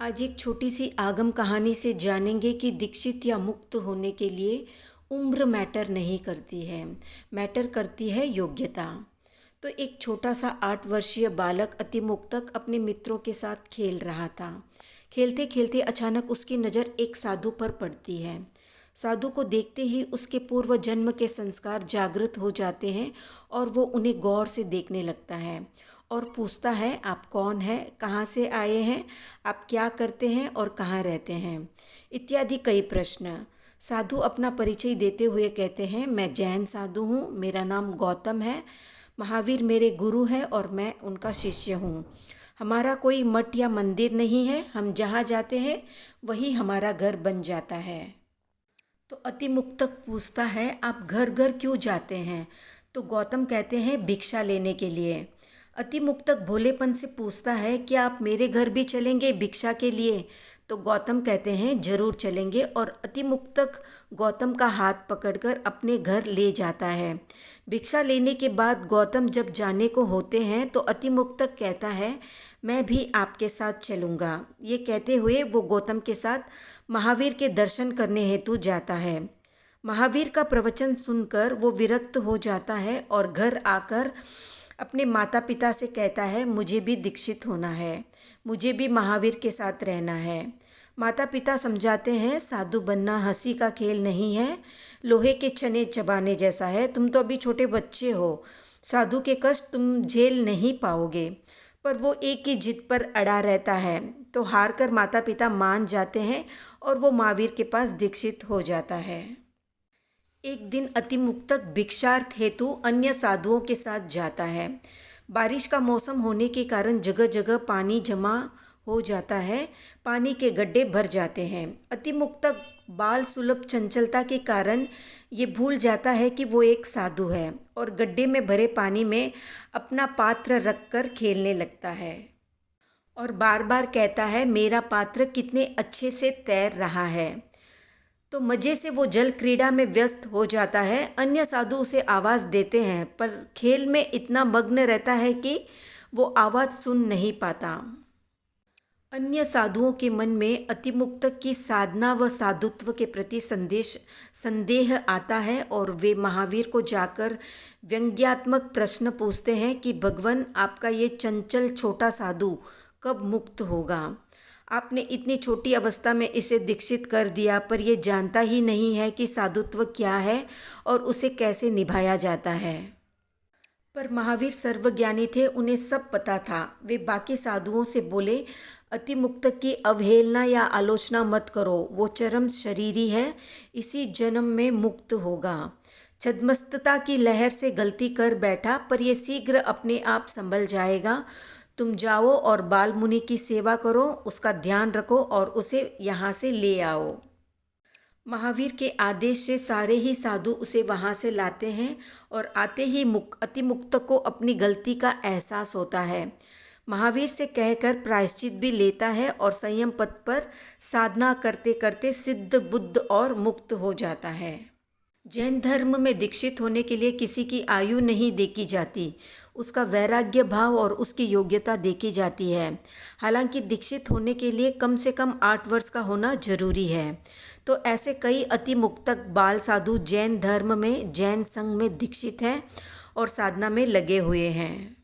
आज एक छोटी सी आगम कहानी से जानेंगे कि दीक्षित या मुक्त होने के लिए उम्र मैटर नहीं करती है, मैटर करती है योग्यता। तो एक छोटा सा 8 वर्षीय बालक अतिमुक्तक अपने मित्रों के साथ खेल रहा था। खेलते खेलते अचानक उसकी नज़र एक साधु पर पड़ती है। साधु को देखते ही उसके पूर्व जन्म के संस्कार जागृत हो जाते हैं और वो उन्हें गौर से देखने लगता है और पूछता है, आप कौन हैं, कहाँ से आए हैं, आप क्या करते हैं और कहाँ रहते हैं, इत्यादि कई प्रश्न। साधु अपना परिचय देते हुए कहते हैं, मैं जैन साधु हूँ, मेरा नाम गौतम है, महावीर मेरे गुरु हैं और मैं उनका शिष्य हूँ। हमारा कोई मठ या मंदिर नहीं है, हम जहाँ जाते हैं वही हमारा घर बन जाता है। तो अतिमुक्तक पूछता है, आप घर घर क्यों जाते हैं? तो गौतम कहते हैं, भिक्षा लेने के लिए। अतिमुक्तक भोलेपन से पूछता है, क्या आप मेरे घर भी चलेंगे भिक्षा के लिए? तो गौतम कहते हैं, जरूर चलेंगे, और अतिमुक्तक गौतम का हाथ पकड़कर अपने घर ले जाता है। भिक्षा लेने के बाद गौतम जब जाने को होते हैं तो अतिमुक्तक कहता है, मैं भी आपके साथ चलूँगा। ये कहते हुए वो गौतम के साथ महावीर के दर्शन करने हेतु जाता है। महावीर का प्रवचन सुनकर वो विरक्त हो जाता है और घर आकर अपने माता पिता से कहता है, मुझे भी दीक्षित होना है, मुझे भी महावीर के साथ रहना है। माता पिता समझाते हैं, साधु बनना हंसी का खेल नहीं है, लोहे के चने चबाने जैसा है, तुम तो अभी छोटे बच्चे हो, साधु के कष्ट तुम झेल नहीं पाओगे। पर वो एक ही जिद पर अड़ा रहता है, तो हार कर माता पिता मान जाते हैं और वो महावीर के पास दीक्षित हो जाता है। एक दिन अतिमुक्तक भिक्षार्थ हेतु अन्य साधुओं के साथ जाता है। बारिश का मौसम होने के कारण जगह जगह पानी जमा हो जाता है, पानी के गड्ढे भर जाते हैं। अतिमुक्तक बाल सुलभ चंचलता के कारण ये भूल जाता है कि वो एक साधु है और गड्ढे में भरे पानी में अपना पात्र रखकर खेलने लगता है और बार बार कहता है, मेरा पात्र कितने अच्छे से तैर रहा है। तो मज़े से वो जल क्रीड़ा में व्यस्त हो जाता है। अन्य साधु उसे आवाज़ देते हैं, पर खेल में इतना मग्न रहता है कि वो आवाज़ सुन नहीं पाता। अन्य साधुओं के मन में अतिमुक्तक की साधना व साधुत्व के प्रति संदेह आता है और वे महावीर को जाकर व्यंग्यात्मक प्रश्न पूछते हैं कि भगवान, आपका ये चंचल छोटा साधु कब मुक्त होगा? आपने इतनी छोटी अवस्था में इसे दीक्षित कर दिया, पर यह जानता ही नहीं है कि साधुत्व क्या है और उसे कैसे निभाया जाता है। पर महावीर सर्वज्ञानी थे, उन्हें सब पता था। वे बाकी साधुओं से बोले, अतिमुक्तक की अवहेलना या आलोचना मत करो, वो चरम शरीरी है, इसी जन्म में मुक्त होगा। छद्मस्तता की लहर से गलती कर बैठा, पर यह शीघ्र अपने आप संभल जाएगा। तुम जाओ और बाल मुनि की सेवा करो, उसका ध्यान रखो और उसे यहाँ से ले आओ। महावीर के आदेश से सारे ही साधु उसे वहाँ से लाते हैं और आते ही अतिमुक्तक को अपनी गलती का एहसास होता है। महावीर से कहकर प्रायश्चित भी लेता है और संयम पथ पर साधना करते करते सिद्ध, बुद्ध और मुक्त हो जाता है। जैन धर्म में दीक्षित होने के लिए किसी की आयु नहीं देखी जाती, उसका वैराग्य भाव और उसकी योग्यता देखी जाती है। हालांकि दीक्षित होने के लिए कम से कम 8 वर्ष का होना जरूरी है। तो ऐसे कई अतिमुक्तक बाल साधु जैन धर्म में, जैन संघ में दीक्षित हैं और साधना में लगे हुए हैं।